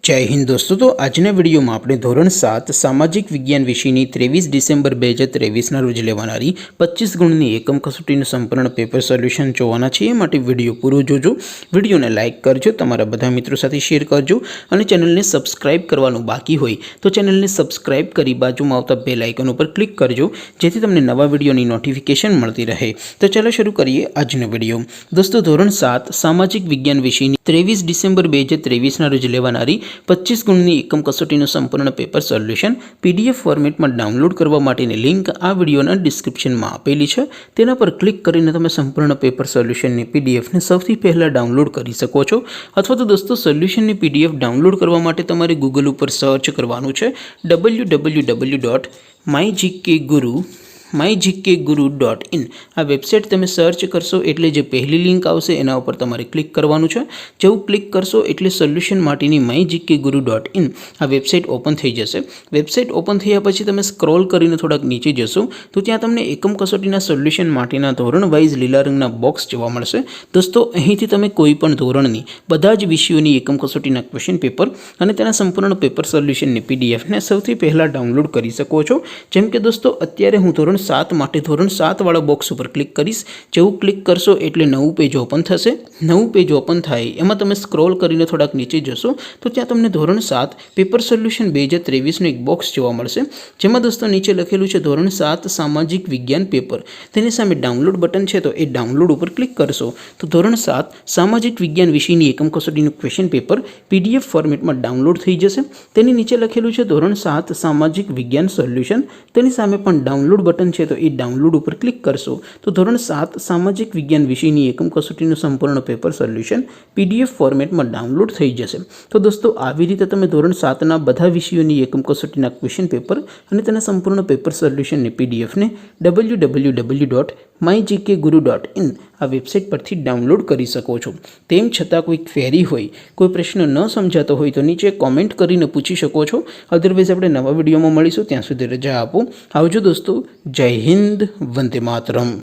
जय हिंद दोस्तों। तो आजना वीडियो में આપણે ધોરણ 7 સામાજિક વિજ્ઞાન વિષયની 23 ડિસેમ્બર 2023 રોજ લેવાનારી 25 ગુણની એકમ કસોટીનું સંપૂર્ણ પેપર સોલ્યુશન જોવાના છે। એ માટે વિડિયો પૂરો જોજો, વિડિયોને લાઈક કરજો, તમારા બધા મિત્રો સાથે શેર કરજો અને ચેનલને સબસ્ક્રાઇબ કરવાનું બાકી હોય તો ચેનલને સબસ્ક્રાઇબ કરી બાજુમાં આવતા બેલ આઇકન ઉપર ક્લિક કરજો જેથી તમને નવા વિડિયોની નોટિફિકેશન મળતી રહે। તો ચાલો શરૂ કરીએ આજનો વિડિયો। દોસ્તો ધોરણ 7 સામાજિક વિજ્ઞાન વિષયની 23 ડિસેમ્બર 2023 રોજ લેવાનારી 25 ગુણની એકમ કસોટીનું સંપૂર્ણ પેપર સોલ્યુશન પીડીએફ ફોર્મેટમાં ડાઉનલોડ કરવા માટેની લિંક આ વિડિયોના ડિસ્ક્રિપ્શનમાં આપેલી છે। તેના પર ક્લિક કરીને તમે સંપૂર્ણ પેપર સોલ્યુશનની પીડીએફને સૌથી પહેલાં ડાઉનલોડ કરી શકો છો। અથવા તો દોસ્તો સોલ્યુશનની પીડીએફ ડાઉનલોડ કરવા માટે તમારે ગૂગલ ઉપર સર્ચ કરવાનું છે www.mygkguru.in। આ વેબસાઇટ તમે સર્ચ કરશો એટલે જે પહેલી લિંક આવશે એના ઉપર તમારે ક્લિક કરવાનું છે। જેવું ક્લિક કરશો એટલે સોલ્યુશન માટેની mygkguru.in આ વેબસાઇટ ઓપન થઈ જશે। વેબસાઇટ ઓપન થયા પછી તમે સ્ક્રોલ કરીને થોડાક નીચે જશો તો ત્યાં તમને એકમ કસોટીના સોલ્યુશન માટેના ધોરણ વાઇઝ લીલા રંગના બોક્સ જોવા મળશે। દોસ્તો અહીંથી તમે કોઈ પણ ધોરણની બધા જ વિષયોની એકમ કસોટીના ક્વેશ્ચન પેપર અને તેના સંપૂર્ણ પેપર સોલ્યુશનની પીડીએફને સૌથી પહેલાં ડાઉનલોડ કરી શકો છો। જેમ કે દોસ્તો અત્યારે હું ધોરણ 7 માટે ધોરણ 7 વાળા બોક્સ ઉપર ક્લિક કરીશ। જેવું ક્લિક કરશો એટલે નવું પેજ ઓપન થશે। નવું પેજ ઓપન થાય એમાં તમે સ્ક્રોલ કરીને થોડાક નીચે જશો તો ત્યાં તમને ધોરણ 7 પેપર સોલ્યુશન 2023નું એક બોક્સ જોવા મળશે જેમાં દોસ્તો નીચે લખેલું છે ધોરણ 7 સામાજિક વિજ્ઞાન પેપર। તેની સામે ડાઉનલોડ બટન છે તો એ ડાઉનલોડ ઉપર ક્લિક કરશો તો ધોરણ 7 સામાજિક વિજ્ઞાન વિષયની એકમ કસોટીનું ક્વેશ્ચન પેપર પીડીએફ ફોર્મેટમાં ડાઉનલોડ થઈ જશે। તેની નીચે લખેલું છે ધોરણ 7 સામાજિક વિજ્ઞાન સોલ્યુશન। તેની સામે પણ ડાઉનલોડ બટન છે તો એ ડાઉનલોડ ઉપર ક્લિક કરશો તો ધોરણ 7 સામાજિક વિજ્ઞાન વિષયની એકમ કસોટીનું સંપૂર્ણ પેપર સોલ્યુશન પીડીએફ ફોર્મેટમાં ડાઉનલોડ થઈ જશે। તો દોસ્તો આવી રીતે તમે ધોરણ 7ના બધા વિષયોની એકમ કસોટીના ક્વેશ્ચન પેપર અને તેના સંપૂર્ણ પેપર સોલ્યુશનની પીડીએફને www.mygkguru.in આ વેબસાઇટ પરથી ડાઉનલોડ કરી શકો છો। તેમ છતાં કોઈ ક્વેરી હોય, કોઈ પ્રશ્ન ન સમજાતો હોય તો નીચે કોમેન્ટ કરીને પૂછી શકો છો। અધરવાઇઝ આપણે નવા વિડીયોમાં મળીશું, ત્યાં સુધી રજા આપો। આવજો દોસ્તો। જય હિન્દ, વંદે માતરમ।